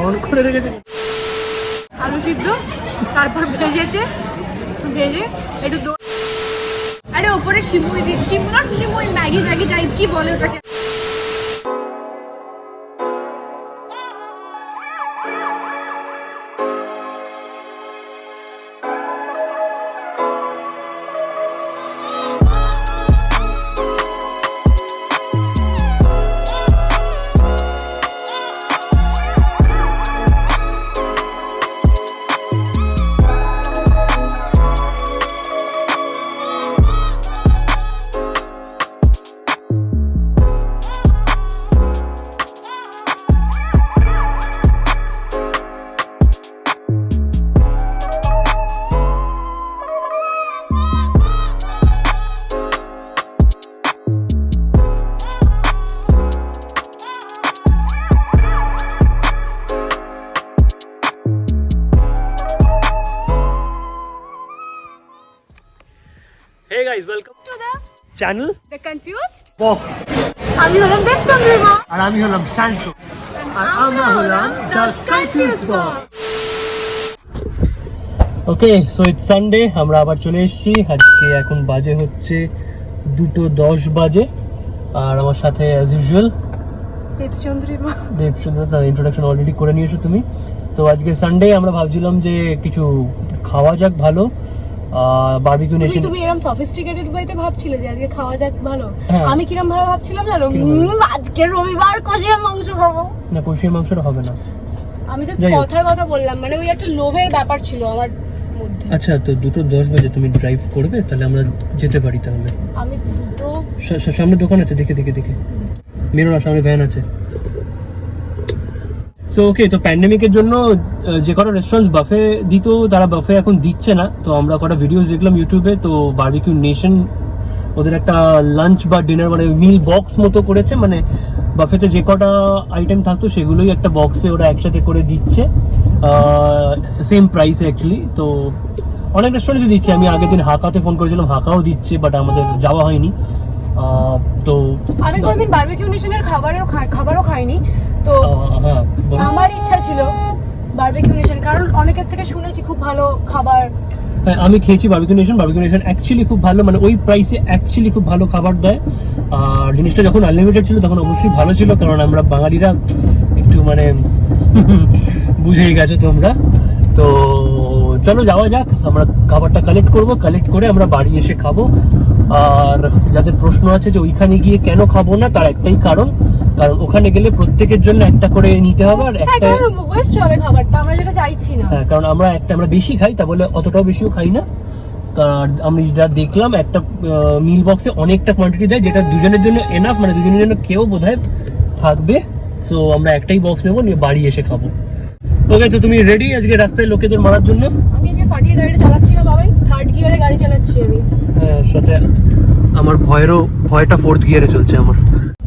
On করে রেখেছে। আলু সিদ্ধ, তারপর ভেজেছে, ভেজে একটু আরে ওপরে সিমুই দিয়ে, সিমুই ম্যাগি টাইপ কি বলে ওটাকে। Hey guys, welcome To the channel The Confused Box. আমি হলাম দেবচন্দ্রিমা আর আমি হলাম শান্ত। আর আমরা হলাম The Confused Box. Okay, so it's Sunday, আমরা আবার চলে এসেছি। আজকে এখন বাজে হচ্ছে 2:10 বাজে। আর আমার সাথে অ্যাজ ইউজুয়াল দেবচন্দ্রিমা। দেবচন্দ্র, তার ইন্ট্রোডাকশন অলরেডি করে নিয়েছো তুমি। তো আজকে সানডে, আমরা ভাবছিলাম যে কিছু খাওয়া যাক ভালো। Barbecue nation. তুমি এরকম সফিস্টিকেটেড ওয়েতে ভাবছিলে যে আজকে খাওয়া যাক ভালো? হ্যাঁ। আমি কিরম ভাবে ভাবছিলাম জানো? আজকে রবিবার কষিয়া মাংস খাবো। না, কষিয়ে মাংসটা হবে না। আমি তো যাই হোক। কথার কথা বললাম, মানে ওই একটা লোভের ব্যাপার ছিল আমার মধ্যে। আচ্ছা, তো 2:10 বাজে তুমি ড্রাইভ করবে? তাহলে আমরা যেতে পারি তাহলে। আমি দুটো সামনে দোকান আছে, দেখে মেরো না, সামনে ভ্যান আছে। সো ওকে, তো প্যান্ডেমিকের জন্য যে কটা রেস্টুরেন্টস বাফে দিত, তারা বাফে এখন দিচ্ছে না। তো আমরা কটা ভিডিওস দেখলাম ইউটিউবে। তো বারবিকিউ নেশন ওদের একটা লাঞ্চ বা ডিনার, মানে মিল বক্স মতো করেছে। মানে বাফেতে যে কটা আইটেম থাকতো সেগুলোই একটা বক্সে ওরা একসাথে করে দিচ্ছে, সেম প্রাইসে অ্যাকচুয়ালি। তো অনেক রেস্টুরেন্টে দিচ্ছে। আমি আগের দিন হাকাতে ফোন করেছিলাম, হাকাও দিচ্ছে, বাট আমাদের যাওয়া হয়নি। তো আমি কোনোদিন বারবিকিউ নেশনের খাবারও খাইনি। তো হ্যাঁ, আমার ইচ্ছা ছিল বারবিকিউ নেশন, কারণ অনেকের থেকে শুনেছি খুব ভালো খাবার। হ্যাঁ, আমি খেয়েছি বারবিকিউ নেশন অ্যাকচুয়ালি খুব ভালো, মানে ওই প্রাইসে অ্যাকচুয়ালি খুব ভালো খাবার দেয়। আর জিনিসটা যখন আনলিমিটেড ছিল তখন অবশ্যই ভালো ছিল, কারণ আমরা বাঙালিরা একটু মানে বুঝেই গেছো তোমরা। তো চলো যাওয়া যাক, আমরা খাবারটা কালেক্ট করে আমরা বাড়ি এসে খাবো। আর যাদের প্রশ্ন আছে যে ওইখানে গিয়ে কেন খাবো না, তার একটাই কারণ ওখানে গেলে প্রত্যেকের জন্য একটা করে নিতে হবে। আর একটা ওয়েস্ট হবে খাবারটা, আমরা যেটা চাইছি না। হ্যাঁ, কারণ আমরা বেশি খাই, তা বলে অতটাও বেশিও খাই না। আর আমি যা দেখলাম, একটা মিল বক্সে অনেকটা কোয়ান্টিটি দেয়, যেটা দুজনের জন্য এনাফ, মানে দুজনের জন্য কেউ বোধহয় থাকবে। সো আমরা একটাই বক্স নেবো, নিয়ে বাড়ি এসে খাবো। ওকে, তো তুমি রেডি আজকে রাস্তায় লোকেদের মারার জন্য? আমি আজকে ফাটিয়ে গাড়িটা চালাচ্ছি না বাবাই, 3rd গিয়ারে গাড়ি চালাচ্ছি আমি। হ্যাঁ, সাথে আমার ভয়টা 4th গিয়ারে চলছে আমার।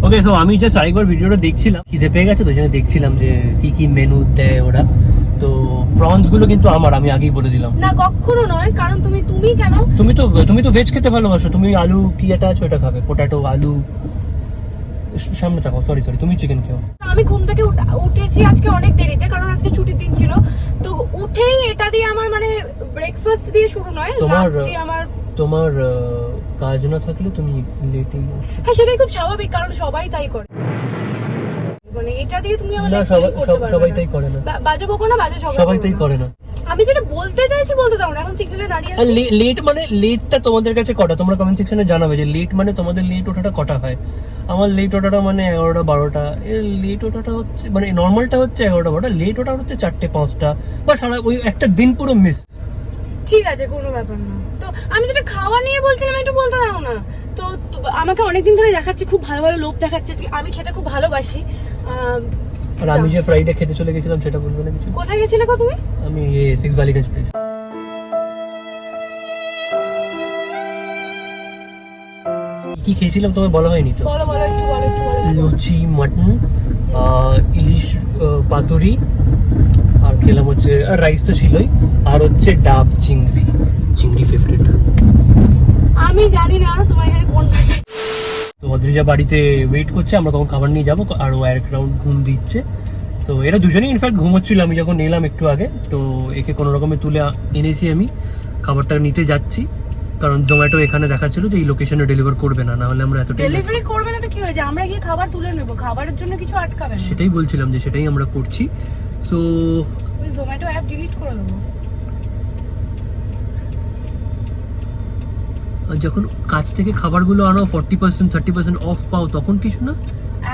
ওকে, সো আমি জাস্ট আরেকবার ভিডিওটা দেখছিলাম, খিদে পেয়ে গেছে, তো জন্য দেখছিলাম যে কি মেনু দেয় ওরা। তো প্রনস গুলো কিন্তু আমি আগেই বলে দিলাম। না, কখনো নয়, কারণ তুমি কেন? তুমি তো ভেজ খেতে ভালোবাসো। তুমি আলু কি এটা আছে ওটা খাবে, পোটাটো আলু। সামনে থাকো, সরি তুমি চিকেন খেও। আমি ঘুম থেকে উঠেছি আজকে অনেক দেরিতে, কারণ আজকে ছুটির দিন ছিল। তো উঠেই এটা দিয়ে আমার মানে ব্রেকফাস্ট দিয়ে শুরু নয়, লাঞ্চ দিয়ে তোমার কাজ না থাকলে তুমি লেটেই। হ্যাঁ, সেটাই খুব স্বাভাবিক, কারণ সবাই তাই করে। মানে এটা দিয়ে তুমি আমার সবাই তাই করে না। বাজে বকো না, বাজে সবাই তাই করে না। আমি যেটা বলতে চাইছি বলতে দাও না, এখন সিগন্যালে দাঁড়িয়ে আছি। লেট মানে লেটটা তোমাদের কাছে কটা? তোমরা কমেন্ট সেকশনে জানাবে যে লেট মানে তোমাদের লেট ওঠাটা কটা হয়। আমার লেট ওঠাটা মানে 11টা 12টা। লেট ওঠাটা হচ্ছে মানে নর্মালটা হচ্ছে 11টা 12টা, লেট ওঠা হচ্ছে 4টে 5টা, বা সারা ওই একটা দিন পুরো মিস। ঠিক আছে, কোনো ব্যাপার না। তো আমি যেটা খাওয়া নিয়ে বলছিলাম, একটু বলতে দাও না। তো আমাকে অনেকদিন ধরে দেখাচ্ছে, খুব ভালো ভালো লোভ দেখাচ্ছে, আমি খেতে খুব ভালোবাসি। আর আমি যে ফ্রাইডে খেতে চলে গেছিলাম সেটা বলবো না কিছু? কোথায় গেছিলে গো তুমি? আমি 6 বালিগঞ্জ প্লেস। কি খেয়েছিলাম তোমার বলা হয়নি তো? বলো একটু বলো। লুচি, মটন, ইলিশ পাতুরি, আর খেলাম হচ্ছে, আর রাইস তো ছিলই, আর হচ্ছে ডাব চিংড়ি ফেভারিট। আমি জানি না তোমার এখানে কোন ভাষা। তো অদ্রিজা বাড়িতে ওয়েট করছে, আমরা তখন খাবার নিয়ে যাবো। আর ও এক রাউন্ড ঘুম দিচ্ছে। তো এরা দুজনেই ইনফ্যাক্ট ঘুমোচ্ছিল আমি যখন নিলাম একটু আগে, তো একে কোনো রকমে তুলে এনেছি আমি, খাবারটা নিতে যাচ্ছি, কারণ জোম্যাটো এখানে দেখাচ্ছিল যে এই লোকেশনে ডেলিভার করবে না, নাহলে আমরা এতটাই ডেলিভারি করবে না তো কি হয়েছে, আমরা গিয়ে খাবার তুলে নেব, খাবারের জন্য কিছু আটকাবে না। সেটাই বলছিলাম যে সেটাই আমরা করছি। সো ওই জোম্যাটো অ্যাপ ডিলিট করে দেবো। যখন কাছ থেকে খাবারগুলো আনো 40% 30% অফ পাও, তখন কিছু না।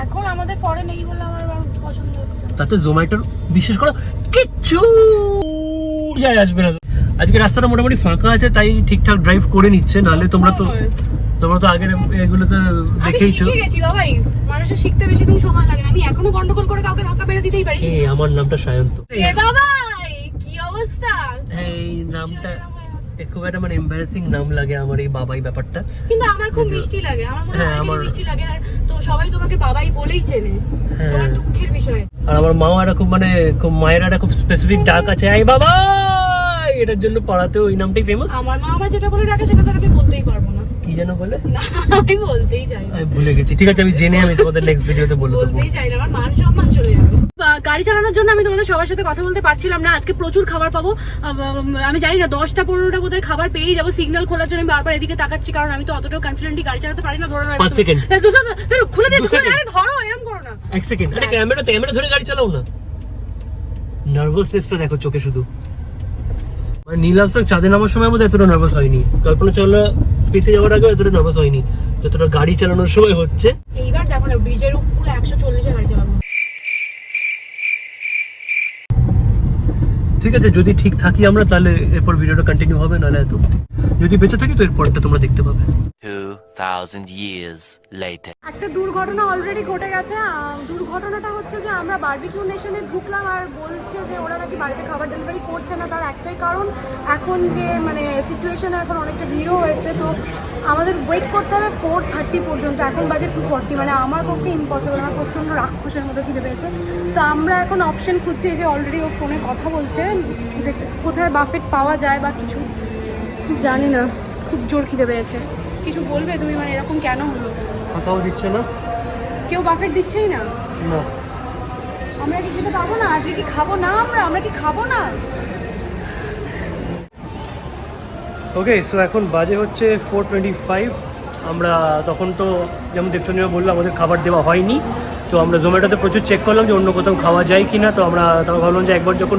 এখন আমাদের ফরে নেই বলে আমার পছন্দ হচ্ছে না। তাতে জোম্যাটোর বিশেষ করে কিচ্ছু যায় আসবে না। আজকে রাস্তাটা মোটামুটি ফাঁকা আছে, তাই ঠিকঠাক ড্রাইভ করে নিচ্ছে, নাহলে তোমরা তো আগের এগুলোতে দেখেইছো। শিখে গেছি বাবাই, মানুষের শিখতে বেশি দিন সময় লাগে না। আমি এখনো গন্ডগোল করে কাউকে ধাক্কা মেরে দিতেই পারি। এই আমার নামটা সায়ন্ত। এ বাবাই কি অবস্থা, এই নামটা খুব একটা মানে এম্বারাসিং নাম লাগে আমার, এই বাবাই ব্যাপারটা। কিন্তু আমার খুব মিষ্টি লাগে, আমার মনে হয় অনেকই মিষ্টি লাগে, আর তো সবাই তোমাকে বাবাই বলেই চেনে, তোমার দুঃখের বিষয়। আর আমার মাও একটা খুব মানে খুব মায়ের একটা খুব স্পেসিফিক ডাক আছে, এই বাবা, এটার জন্য পাড়াতেও ওই নামটাই ফেমাস। আমার মা আমার যেটা বলে ডাকে সেটা তো আমি বলতেই পারবো না। কি যেন বলে? না আমি বলতেই চাই না, আমি ভুলে গেছি। ঠিক আছে, আমি জেনে আমি তোমাদের নেক্সট ভিডিওতে বলে দেবো। বলতেই চাই না, আমার মান সম্মান চলে যাবে। গাড়ি চালানোর জন্য আমি তোমাদের সবার সাথে কথা বলতে পারছিলাম না। আজকে প্রচুর খাবার পাবো, আমি জানি না 10টা-15টা বোধহয় খাবার পেয়েই যাবো। সিগন্যাল খোলার জন্য আমি বারবার এদিকে তাকাচ্ছি, কারণ আমি তো অতটাও কনফিডেন্টলি গাড়ি চালাতে পারি না। ধরো না 5 সেকেন্ড খুলে দিয়ে ধরো, এরকম করো না। 1 সেকেন্ড। আরে ক্যামেরা ধরে গাড়ি চালাও না। নার্ভাসনেসটা দেখো চোখে শুধু। মানে নীলাচল চাঁদে নামার সময় বোধহয় এতটা নার্ভাস হয়নি, কল্পনা চাওলা স্পেসে যাওয়ার আগে এতটা নার্ভাস হয়নি যতটা গাড়ি চালানোর সময় হচ্ছে। এইবার দেখো না, ব্রিজের উপরে 140-এ গাড়ি চালাবো। ঠিক আছে, যদি ঠিক থাকি আমরা তাহলে এরপর ভিডিওটা কন্টিনিউ হবে, নাহলে এত যদি বেঁচে থাকি তো এরপরটা তোমরা দেখতে পাবে। 2000 years later. একটা দুর্ঘটনা অলরেডি ঘটে গেছে। দুর্ঘটনাটা হচ্ছে যে আমরা বারবিকিউ নেশনে ঢুকলাম, আর বলছে যে ওরা নাকি বাড়িতে খাবার ডেলিভারি করছে না। তার একটাই কারণ, এখন যে মানে সিচুয়েশনে এখন অনেকটা ভিড়ও হয়েছে, তো আমাদের ওয়েট করতে হবে 4:30 পর্যন্ত। এখন বাজে 2:40, মানে আমার পক্ষে ইম্পসিবল। আমার প্রচণ্ড রাক্ষসের মতো খিদে পেয়েছে। তো আমরা এখন অপশন খুঁজছি, যে অলরেডি ও ফোনে কথা বলছে যে কোথায় বাফেট পাওয়া যায় বা কিছু, জানি না। খুব জোর খিদে পেয়েছে। কিছু বলবে তুমি, মানে এরকম কেন হলো? কথাও দিচ্ছে না কেউ বাফেট দিচ্ছেই না। না, আমরা কি খেতে পাবো না? আজকে কি খাবো না? আমরা কি খাবো না? ওকে, সো এখন বাজে হচ্ছে 4:25। আমরা তখন তো যেমন দেবচন্দ্রিমা বললো আমাদের খাবার দেওয়া হয়নি, তো আমরা জোম্যাটোতে প্রচুর চেক করলাম যে অন্য কোথাও খাওয়া যায় কি না। তো আমরা তাও ভাবলাম যে একবার যখন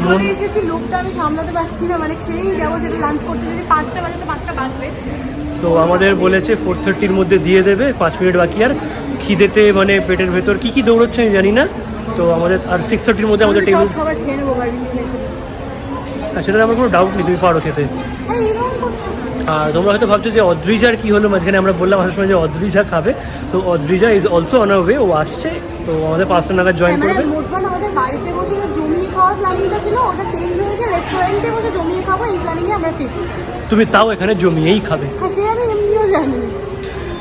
চলে এসেছি, লোকটা আমি সামলাতে পারছি না, মানে খেয়েই যাবো। যেটা লাঞ্চ করতে যদি 5টা বাজে, তো 5টা বাজবে। তো আমাদের বলেছে 4:30-র মধ্যে দিয়ে দেবে, 5 মিনিট বাকি। আর খিদেতে মানে পেটের ভেতর কি কি দৌড়চ্ছে আমি জানি না। তো আমাদের আর 6:30-র মধ্যে আমাদের টেবিল খাবার খেয়ে নেবো বারবিকিউ নেশনে। সেটা আমার কোনো ডাউট নেই, তুমি পারো খেতে। আরে এরকম করছো না। আর তোমরা হয়তো ভাবছো যে অদ্রিজার কি হলো মাঝখানে, আমরা বললাম আসার সময় যে অদ্রিজা খাবে। তো Adrija is also on our way, ও আসছে। তো আমাদের 5টা নাগাদ জয়েন করবে। মোটমাট আমাদের বাড়িতে বসে যে জমিয়ে খাওয়ার প্ল্যানিংটা ছিল, ওটা চেঞ্জ হয়ে গিয়ে রেস্টুরেন্টে বসে জমিয়ে খাবো, এই প্ল্যানিংয়ে আমরা ফিক্সড। তুমি তাও এখানে জমিয়েই খাবে। হ্যাঁ, সে আমি এমনিও জানি।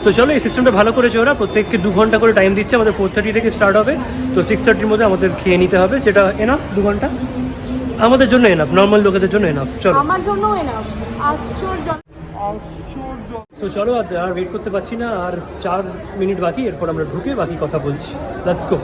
তো চলো, এই সিস্টেমটা ভালো করেছে ওরা, প্রত্যেককে 2 ঘন্টা করে টাইম দিচ্ছে। আমাদের 4:30 থেকে স্টার্ট হবে, তো 6:30-র মধ্যে আমাদের খেয়ে নিতে হবে, যেটা এনাফ। 2 ঘন্টা আমাদের জন্য এনাফ, নর্মাল লোকেদের জন্য এনাফ। চলো, আমার জন্য এনাফ। আশ্চর্য। তো চলো, আর ওয়েট করতে পারছি না। আর 4 মিনিট বাকি, এরপর আমরা ঢুকে বাকি কথা বলছি। Let's go.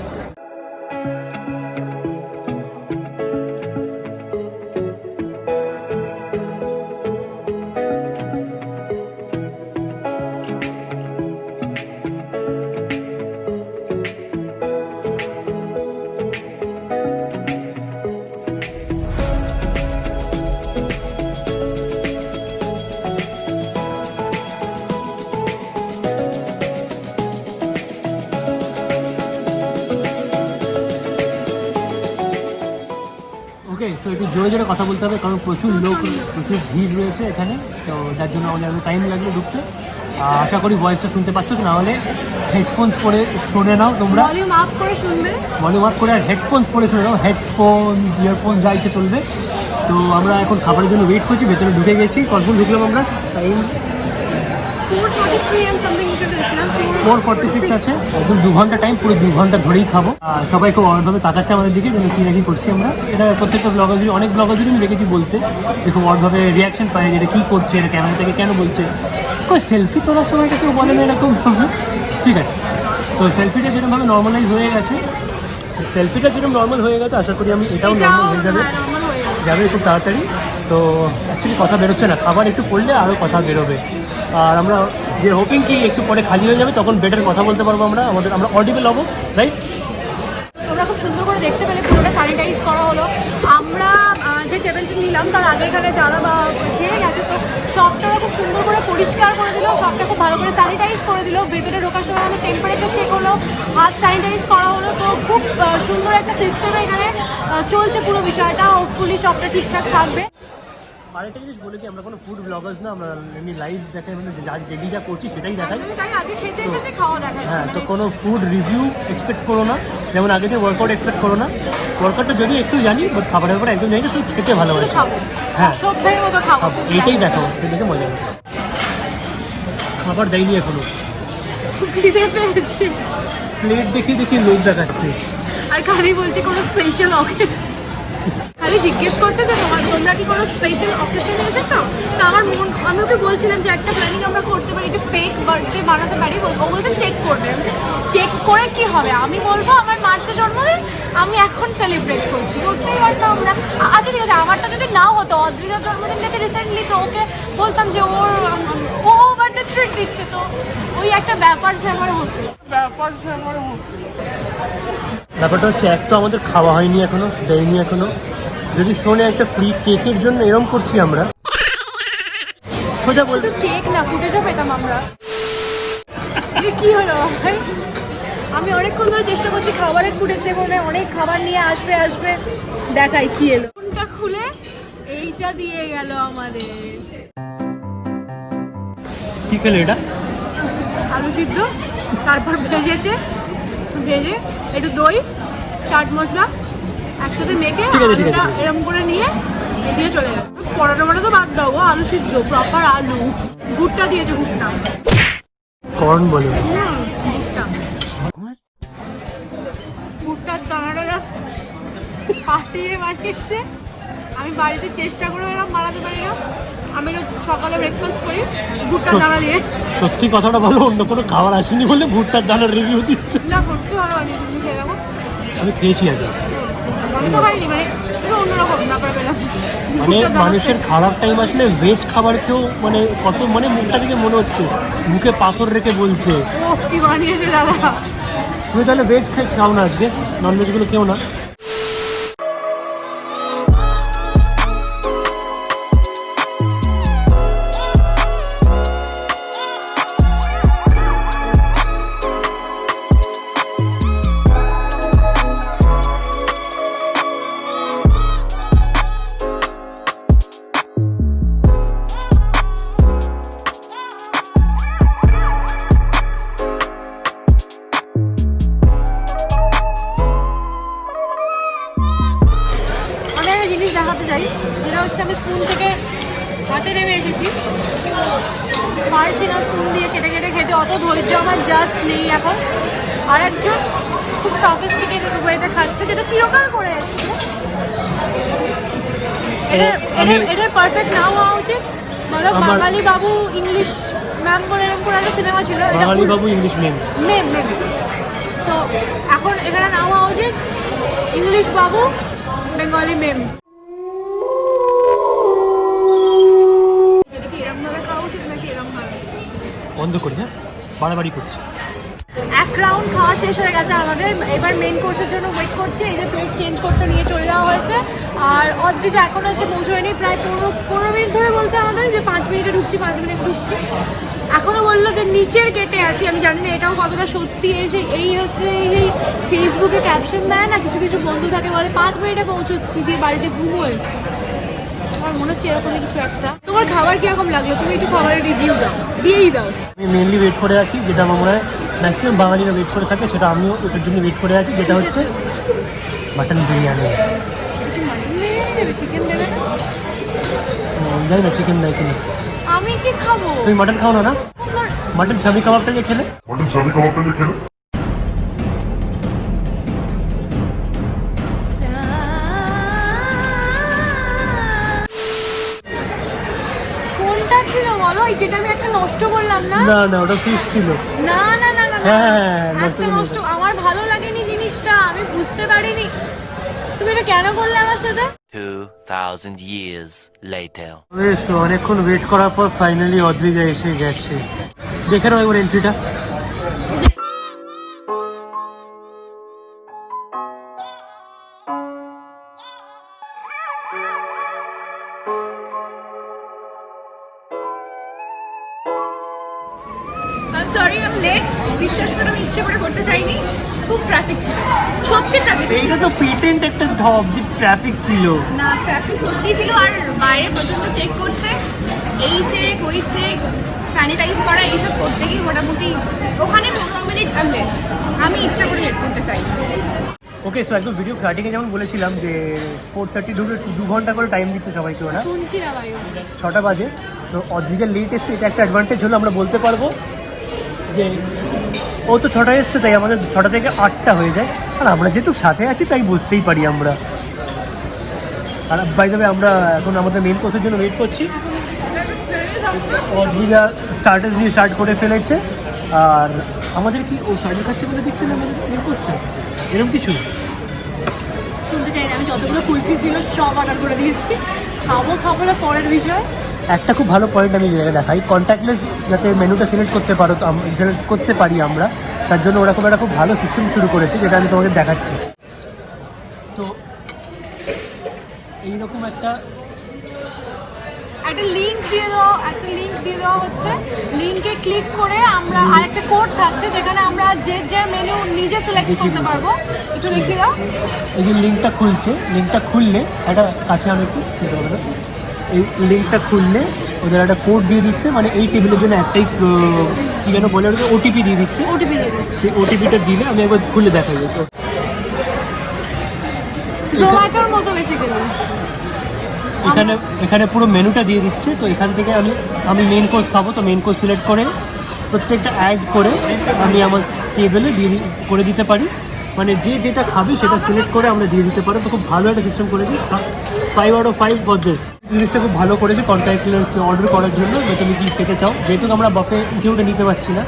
ওকে, সো একটু জোরে জোরে কথা বলতে হবে, কারণ প্রচুর লোক, প্রচুর ভিড় রয়েছে এখানে। তো যার জন্য আমাদের এত টাইম লাগলো ঢুকতে। আশা করি ভয়েসটা শুনতে পাচ্ছ, নাহলে হেডফোনস পরে শুনে নাও তোমরা। ভলিউম আপ করে শুনবে, ভলিউম আপ করে, আর হেডফোনস পরে শুনে নাও। হেডফোনস, ইয়ারফোনস যা ইচ্ছে চলবে। তো আমরা এখন খাবারের জন্য ওয়েট করছি, ভেতরে ঢুকে গেছি। কখন ঢুকলাম আমরা? টাইম 4:43 something হিসেবে দেখছিলাম। 4:46 আছে, একদম 2 ঘন্টা টাইম, পুরো 2 ঘন্টা ধরেই খাবো। আর সবাই খুব অডভাবে তাকাচ্ছে আমাদের দিকে, যেন কী নাকি করছি আমরা। এটা প্রত্যেকটা ব্লগার, অনেক ব্লগারই আমি দেখেছি বলতে, দেখুন অডভাবে রিয়াকশন পায় যে এটা কী করছে, এটা ক্যামেরা থেকে কেন বলছে। কই সেলফি তোলার সময়টা কেউ বলে না এরকম। ঠিক আছে, তো সেলফিটা যেরকমভাবে নর্মালাইজ হয়ে গেছে, সেলফিটা যেরকম নর্মাল হয়ে গেছে, আশা করি আমি এটাও এটাও নর্মাল হয়ে যাবে, হ্যাঁ নর্মাল হয়ে যাবে। যাবে খুব তাড়াতাড়ি। তো অ্যাকচুয়ালি কথা বেরোচ্ছে না, খাবার একটু পড়লে আরও কথা বেরোবে। আর আমরা যে হোপিং কি একটু পরে খালি হয়ে যাবে, তখন বেটার কথা বলতে পারবো আমরা, আমরা অডিবল হবো, রাইট? তোমরা খুব সুন্দর করে দেখতে পেলে, পুরোটা স্যানিটাইজ করা হলো। আমরা যে টেবিলটা নিলাম তার আগে এখানে যারা বা খেয়ে গেছে, তো সবটা খুব সুন্দর করে পরিষ্কার করে দিল, সবটা খুব ভালো করে স্যানিটাইজ করে দিল। ভেতরে ঢোকার সময় আমাদের টেম্পারেচার চেক হলো, হাত স্যানিটাইজ করা হলো। তো খুব সুন্দর একটা সিস্টেমে এখানে চলছে পুরো বিষয়টা। হোপফুলি সবটা ঠিকঠাক থাকবে। আরেকটা জিনিস বলে কি, আমরা কোনো ফুড ব্লগার্স না, আমরা এমনি লাইভ দেখাই, মানে ডেলি যা করছি সেটাই দেখাই। তাই আজকে খেতে এসেছে, খাওয়া দেখাচ্ছি। হ্যাঁ, তো কোনো ফুড রিভিউ এক্সপেক্ট করো না, যেমন আগে থেকে ওয়ার্কআউট এক্সপেক্ট করো না। ওয়ার্কআউটটা যদি একটু জানি, বাট খাবারের ব্যাপারে একদম জানি না, শুধু খেতে ভালোবাসি। খাবো, হ্যাঁ, সভ্যের মতো খাবো, এইটাই দেখো, দেখে মজা নেই। খাবার দেয়নি এখনো, খিদে পেয়েছে। প্লেট দেখি দেখি লোক দেখাচ্ছে। আর খালি বলছে কোনো স্পেশাল অকেশন, খালি জিজ্ঞেস করছে যে তোমরা কি কোনো স্পেশাল অকেশনে এসেছো। তো আমার আমি ওকে বলছিলাম যে একটা প্ল্যানিং আমরা করতে পারি, একটা ফেক বার্থডে বানাতে পারি। ও বলছে চেক করবে। চেক করে কি হবে, আমি বলবো আমার মার্চে জন্মদিন, আমি এখন সেলিব্রেট করছি, করতেই পারতাম আমরা। আচ্ছা ঠিক আছে, আমারটা যদি নাও হতো, অদ্রিজার জন্মদিন গেছে রিসেন্টলি, তো ওকে বলতাম যে ও বার্থডে ট্রিট দিচ্ছে, তো ওই একটা ব্যাপার ফ্যাপার হতো। ব্যাপারটা হচ্ছে, এক তো আমাদের খাওয়া হয়নি এখনো, দেয়নি এখনো। যদি শোনে একটা ফ্রি কেকের জন্য এরম করছি আমরা, সোজা বলতে শুধু কেক না, ফুটেজও পেতাম আমরা। কি হলো ভাই, আমি অনেকক্ষণ ধরে চেষ্টা করছি খাবারের ফুটেজ দেবো না, অনেক খাবার নিয়ে আসবে দেখাই কি এলো। ফোনটা খুলে এইটা দিয়ে গেল আমাদের। কি খেলে এটা? আলু সিদ্ধ, তারপর ভেজে একটু দই, চাট মশলা একসাথে মেখে ঠিক আছে, ঠিক আছে। আলুটা এরকম করে নিয়ে দিয়ে চলে গেল। পরোটা তো বাদ দাও, আলু সিদ্ধ প্রপার আলু। ভুট্টা দিয়েছে, ভুট্টা কর্ন বলে। ভুট্টার দানাটা জাস্ট ফাটিয়ে বানিয়েছে। আমি বাড়িতে চেষ্টা করে এরকম বানাতে পারি না। আমি সকালে ব্রেকফাস্ট করি ভুট্টার দানা দিয়ে। সত্যি কথাটা বলো, অন্য কোনো খাবার আসেনি বলে ভুট্টার দানার রিভিউ দিচ্ছে। না, সত্যি ভালো বানিয়েছি, তুমি খেয়ে দেখো। আমি খেয়েছি আগে, আমি তো খাইনি, মানে একটু অন্যরকম ব্যাপার পেলাম। মানে মানুষের খারাপ টাইম আসলে ভেজ খাবার খেয়েও মানে কত, মানে মুখটা থেকে মনে হচ্ছে মুখে পাথর রেখে বলছে। ও কি বানিয়েছে দাদা। তুমি তাহলে ভেজ খাও না আজকে, ননভেজগুলো খেও না। দেখাতে চাই, যেটা হচ্ছে আমি স্পুন থেকে হাতে নেমে এসেছি, পারছি না স্পুন দিয়ে কেটে কেটে খেতে, অত ধৈর্য আমার জাস্ট নেই এখন। আর একজন খুব সফিস্টিকেটেড ওয়েতে খাচ্ছে, যেটা চিরকাল করে এসছে। এটার পারফেক্ট নাও হওয়া উচিত, মানে বাঙালি বাবু ইংলিশ ম্যাম বলে এরকম করে একটা সিনেমা ছিল, বাঙালি বাবু ইংলিশ মেম। তো এখন এখানে নাম হওয়া উচিত ইংলিশ বাবু বেঙ্গলি মেম। বন্ধ করি, হ্যাঁ, বাড়াবাড়ি করছি। এক রাউন্ড খাওয়া শেষ হয়ে গেছে আমাদের, এবার মেন কোর্সের জন্য ওয়েট করছি। এই যে প্লেট চেঞ্জ করতে নিয়ে চলে যাওয়া হয়েছে, আর অদ্রিজা এখনও এসে পৌঁছয়নি। প্রায় 15 মিনিট ধরে বলছে আমাদের যে 5 মিনিটে ঢুকছি, 5 মিনিটে ঢুকছি। এখনও বললো যে নিচের গেটে আছি। আমি জানি না এটাও কতটা সত্যি। এই হচ্ছে এই ফেসবুকে ক্যাপশন দেয় না, কিছু কিছু বন্ধু থাকে বলে 5 মিনিটে পৌঁছচ্ছি, দিয়ে বাড়িতে ঘুমোয়। আমার মনে হচ্ছে এরকমই কিছু একটা। তোমার খাবার কিরকম লাগলো, তুমি একটু খাবারের রিভিউ দাও, দিয়েই দাও। আমি মেনলি ওয়েট করে আছি, যেটা আমার মনে হয় ম্যাক্সিমাম বাঙালিরা ওয়েট করে থাকে, সেটা আমিও ওটার জন্য ওয়েট করে আছি, যেটা হচ্ছে মাটন বিরিয়ানি। চিকেন দেবে না? যাই না, চিকেন দেয় কিনা। আমি কি খাবো? তুমি মাটন খাও না? না, মাটন স্বামী কাবাবটা যে খেলে, কোনটা ছিল বলো? এই যেটা আমি একটা নষ্ট করলাম না? না ওটা ফিশ ছিল। না হ্যাঁ একটা নষ্ট, আমার ভালো লাগেনি জিনিসটা, আমি বুঝতে পারিনি। তুমি এটা কেন করলে আমার সাথে? 2,000 years later. বেশ অনেকক্ষণ ওয়েট করার পর ফাইনালি অদ্রিজা এসে গেছে। দেখে নাও একবার এন্ট্রিটা। Sorry I am late. বিশ্বাস করে আমি ইচ্ছে করে করতে চাইনি, খুব ট্রাফিক ছিল, সত্যি ট্রাফিক ছিল। এইটা তো পেটেন্ট একটা ঢপ যে ট্রাফিক ছিল। না ট্রাফিক সত্যি ছিল, আর বাইরে প্রচন্ড চেক করছে, এই চেক ওই চেক, স্যানিটাইজ করা এইসব করতে গিয়ে মোটামুটি ওখানে 15 মিনিট লেট। আমি ইচ্ছা করে লেট করতে চাই। ওকে, সো একদম ভিডিও স্টার্টিংয়ে যেমন বলেছিলাম যে 4:30 ঢুকে 2 ঘন্টা করে টাইম দিচ্ছে সবাইকে ওরা। শুনছি না ভাই, 6টা বাজে। তো অদ্রিজা লেট এসছে, এটা একটা অ্যাডভান্টেজ হলো, আমরা বলতে পারবো যে ও তো 6টায় এসছে, তাই আমাদের 6টা থেকে 8টা হয়ে যায়। আর আমরা যেহেতু সাথে আছি তাই বুঝতেই পারি আমরা। আর বাই দ্য ওয়ে আমরা এখন আমাদের মেন কোর্সের জন্য ওয়েট করছি। অদ্রিজা স্টার্টার্স দিয়ে স্টার্ট করে ফেলেছে। আর আমাদের কি ও সার্ভিস খাচ্ছে বলে দিচ্ছে না আমাদের মেন কোর্সটা, এরকম কিছু শুনতে চাই না। আমি যতগুলো কুলফি ছিল সব অর্ডার করে দিয়েছি, খাবো না পরের বিষয়। একটা খুব ভালো পয়েন্ট আমি জায়গায় দেখাই, কন্ট্যাক্টলেস যাতে মেনুটা সিলেক্ট করতে পারো, তো সিলেক্ট করতে পারি আমরা, তার জন্য ওরা খুব একটা খুব ভালো সিস্টেম শুরু করেছে, যেটা আমি তোমাদের দেখাচ্ছি। তো এইরকম একটা লিঙ্ক দিয়ে দেওয়া হচ্ছে। লিঙ্কে ক্লিক করে আমরা আরেকটা কোড থাকছে, যেখানে আমরা যে মেনু নিজে সিলেক্ট করতে পারবো। একটু দেখিয়ে দাও। এই যে লিঙ্কটা খুলছে, লিঙ্কটা খুললে একটা কাছে আমি একটু শুনতে পারবো না, এই লিঙ্কটা খুললে ওদের একটা কোড দিয়ে দিচ্ছে, মানে এই টেবিলের জন্য একটাই কী যেন বলে ওটা ওটিপি দিয়ে দিচ্ছে। ওটিপি দিয়ে দিচ্ছে, সেই ওটিপিটা দিলে আমি একবার খুলে দেখাই। তো জোম্যাটোর মতো বেসিক্যালি। এখানে পুরো মেনুটা দিয়ে দিচ্ছে। তো এখান থেকে আমি মেন কোর্স খাবো, তো মেন কোর্স সিলেক্ট করে প্রত্যেকটা অ্যাড করে আমি আমার টেবিলে করে দিতে পারি, মানে যে যেটা খাবে সেটা সিলেক্ট করে আমরা দিয়ে দিতে পারি। তো খুব ভালো একটা সিস্টেম করেছি, 5 out of 5 ফর দিস। জিনিসটা খুব ভালো করেছে কন্ট্যাক্টলেস অর্ডার করার জন্য, যে তুমি কী খেতে চাও। যেহেতু আমরা বাফে উঠে নিতে পারছি না,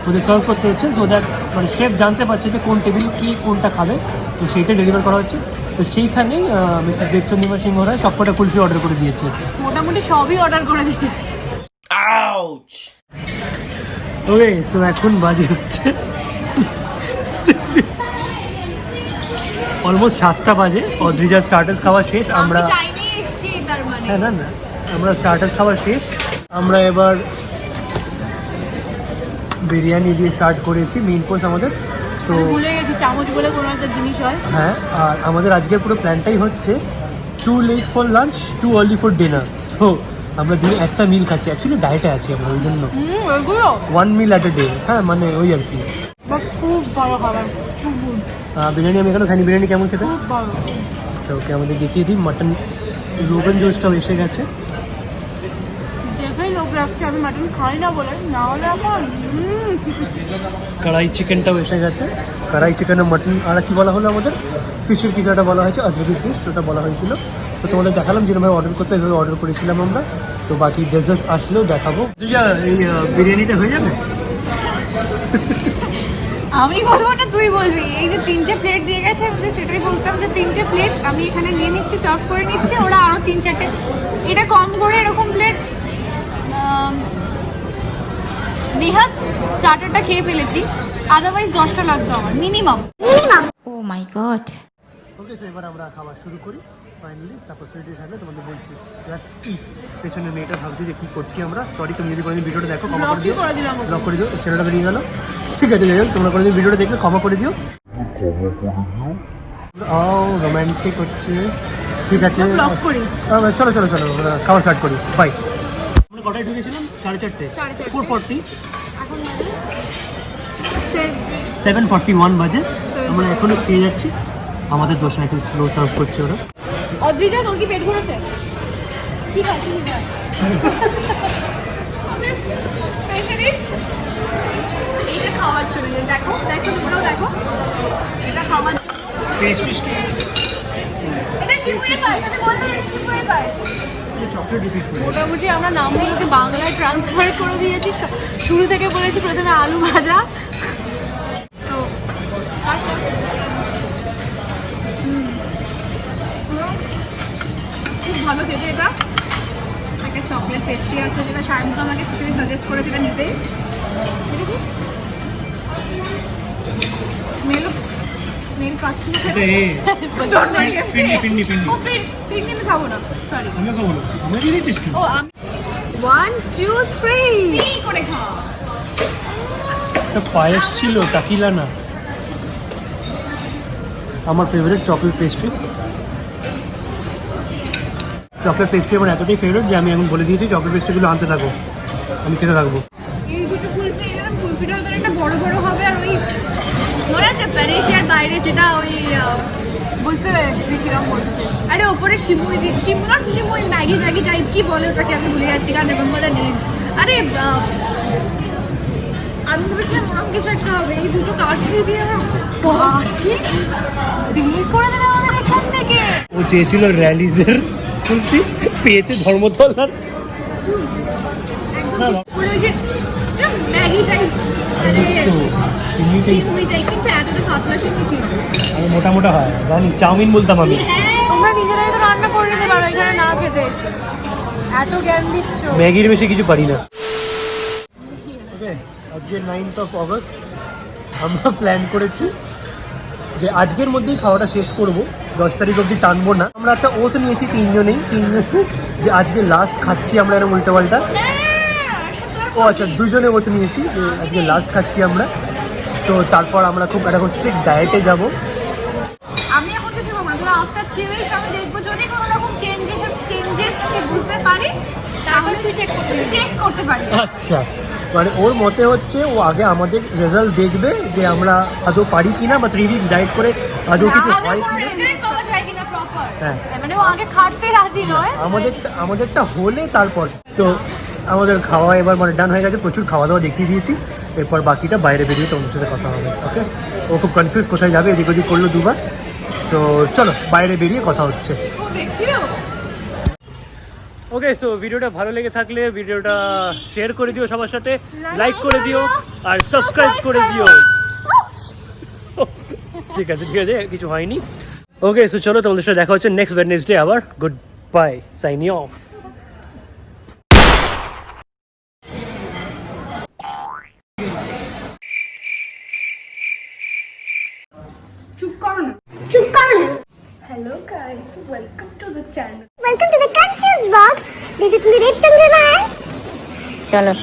ওদের সার্ভ করতে হচ্ছে, সো দ্যাট মানে শেফ জানতে পারছে যে কোন টেবিল কী কোনটা খাবে, তো সেইটা ডেলিভার করা হচ্ছে। তো সেইখানেই মিসেস দেবচন্দ্রিমা সিংহ রায় সবকটা কুলফি অর্ডার করে দিয়েছে। মোটামুটি সবই অর্ডার করে দিয়েছি। ওকে, সো এখন বাজে হচ্ছে অলমোস্ট 7টা বাজে। অদ্রিজার স্টার্টার্স খাওয়া শেষ, আমরা টাইমে এসেছি তার মানে। হ্যাঁ না আমরা স্টার্টার্স খাওয়া শেষ। আমরা এবার বিরিয়ানি দিয়ে স্টার্ট করেছি মেইন কোর্স আমাদের। তো ভুলে গেছি চামচ বলে কোনো একটা জিনিস হয়। হ্যাঁ, আর আমাদের আজকের পুরো প্ল্যানটাই হচ্ছে too late for lunch, too early for dinner. তো আমরা দিনে একটা মিল খাচ্ছি, অ্যাকচুয়ালি ডায়েটে আছি আমরা, ওই জন্য ওইগুলো 1 meal at a day। হ্যাঁ মানে ওই আর কি। খুব ভালো খাবার, খুব good, বিরিয়ানি আমি এখনো খাইনি, বিরিয়ানি কেমন খেতে? খুব ভালো। আচ্ছা ওকে, আমাদের দেখিয়ে দিই মাটন রোগান জোশটাও এসে গেছে। দেখেই লোক রাখছে, আমি মাটন খাই না বলে, না হলে এখন কড়াই চিকেনটাও এসে গেছে। কড়াই চিকেন মাটন আর কি বলা হলো আমাদের, ফিশের কিছু একটা বলা হয়েছে, আজকে ফিশ ওটা বলা হয়েছিল। তো তোমাদের দেখালাম যেভাবে অর্ডার করতে, এইভাবে অর্ডার করেছিলাম আমরা। তো বাকি ডেজার্টস আসলেও দেখাবো। এই বিরিয়ানিটা হয়ে যাবে? আমি বলবো না তুই বলবি। এই যে 3টে প্লেট দিয়ে গেছে, আমি সেটাই বলতাম যে 3টে প্লেট আমি এখানে নিয়ে নিচ্ছি, সার্ভ করে নিচ্ছি, ওরা আরও 3-4টে, এটা কম করে এরকম প্লেট নেহাত স্টার্টারটা খেয়ে ফেলেছি, আদারওয়াইজ 10টা লাগতো আমার minimum. Oh my god. Okay, so এবার আমরা খাওয়া শুরু করি ফাইনালি। তারপর সুইটি থাকলে তোমাদের বলছি লেটস ইট। পেছনে মেয়েটা ভাবছি যে কী করছি আমরা। সরি, তুমি যদি কোনোদিন ভিডিওটা দেখো ক্ষমা করে দিও, করে দিলাম ওকে। ব্লক করে দিও, ছেলেটা বেরিয়ে গেল। ঠিক আছে, যাই হোক, তোমরা কোনোদিন ভিডিওটা দেখলে ক্ষমা করে দিও। ও রোম্যান্টিক হচ্ছে, ঠিক আছে। ব্লক করি। চলো চলো চলো, খাওয়া স্টার্ট করি, বাই। আমরা কটায় ঢুকেছিলাম? 4:30, 4:40, এখন 7:41 বাজে। আমরা এখনো পেয়ে যাচ্ছি। আমাদের দোসা এখন স্লো সার্ভ করছে ওরা। অদ্রিজা, তোর কি পেট ভরেছে? কি খাচ্ছিস? এইটা খাওয়ার জন্য, দেখো তোমরাও দেখো, এটা খাওয়ার জন্য। এটা শিবুয়ের পায়েস, আমি বললাম এটা শিবুয়ের পায়েস। চকলেট রিপিট করে মোটামুটি আমরা নামগুলোকে বাংলায় ট্রান্সফার করে দিয়েছি। শুরু থেকে বলেছি প্রথমে আলু ভাজা, ভালো খেতে এটা। একটা চকলেট পেস্ট্রি আছে যেটা সায়ন্ত আমাকে স্পেশালি সাজেস্ট করেছে এটা নিতে। মেলো মেল পাচ্ছি না। পিন্নি পিন্নি আমি খাবো না, সরি। আমি খাবো না, আমি দিয়ে দিচ্ছিস কি? ও আমি 1 2 3 করে খাও। একটা পায়েস ছিল টাকিলা না, আমার favourite chocolate pastry. Chocolate pastry আমার এতটাই ফেভারিট যে আমি এখন বলে দিয়েছি চকলেট পেস্ট্রিগুলো আনতে থাকবো, আমি খেতে থাকবো। এই দুটো কুলফি এরকম কুলফিটা ওদের একটা বড় বড় হবে আর ওই মনে আছে প্যারিসিয়ার বাইরে যেটা ওই বুঝতে পেরেছি কিরকম বলছে। আরে ওপরে সিমুই সিমুই ম্যাগি টাইপ কি বলে ওটাকে আমি ভুলে যাচ্ছি কারণ রিমেম্বারটা নেই। আরে আমি ভেবেছিলাম ওরকম কিছু একটা হবে। এই দুটো কাঠি দিয়ে ঠিক বিল করে দেবে আমাদের এখান থেকে। ও চেয়েছিল র্যালিজের কুলফি, পেয়েছে ধর্মতলার। না, না। ওই যে ম্যাগি টাইপ তো সিমিটাই সিমুই টাইপ কিন্তু এতটা পাতলা সিমুই ছিল। আমি মোটা মোটা হয় জানি, চাউমিন বলতাম আমি। তোমরা নিজেরাই তো রান্না করে নিতে পারো এখানে না খেতে এসে, এত জ্ঞান দিচ্ছ। ম্যাগির বেশি কিছু পারি না। ওকে, আজকে 9th of August আমরা প্ল্যান করেছি যে আজকের মধ্যেই খাওয়াটা শেষ করব, 10 তারিখ অবধি টানবো না। আমরা একটা ওথ নিয়েছি তিনজনে যে আজকে লাস্ট খাচ্ছি আমরা এরকম উল্টো পাল্টা। ও আচ্ছা, দুজনে ওথ নিয়েছি যে আজকে লাস্ট খাচ্ছি আমরা। তো তারপর আমরা খুব একটা স্ট্রিক্ট ডায়েটে যাব। আমি এখন কিছু খাবো না, ধরো আফটার 3 উইকস আমি দেখবো যদি কোনো রকম চেঞ্জেস বুঝতে পারি তাহলে তুই চেক করতে পারি। আচ্ছা, মানে ওর মতে হচ্ছে ও আগে আমাদের রেজাল্ট দেখবে যে আমরা আদৌ পারি কিনা, বা 3 উইকস ডায়েট করে আদৌ কিছু হয় কিনা। রেজাল্ট পাওয়া যায় কিনা প্রপার, হ্যাঁ। মানে ও আগে খাটতে রাজি নয়। আমাদেরটা হলে তারপর তো আমাদের খাওয়া এবার মানে ডান হয়ে গেছে, প্রচুর খাওয়া দাওয়া দেখিয়ে দিয়েছি। এরপর বাকিটা বাইরে বেরিয়ে তোমাদের সাথে কথা হবে। ওকে, ও খুব কনফিউজ কোথায় যাবে, এদিক ওদিক করলো দুবার। তো চলো বাইরে বেরিয়ে কথা হচ্ছে। ও দেখছিল। ওকে, সো ভিডিওটা ভালো লেগে থাকলে ভিডিওটা শেয়ার করে দিও সবার সাথে, লাইক করে দিও আর সাবস্ক্রাইব করে দিও। ঠিক আছে কিছু হয়নি। ওকে, সো চলো তোমাদের সাথে দেখা হচ্ছে নেক্সট ওয়েডনেসডে আবার। Good bye, signing off. চুপ করো না। Hello guys, welcome to the channel. Welcome to the Confused Box. This is me, Red Chandrana. चलो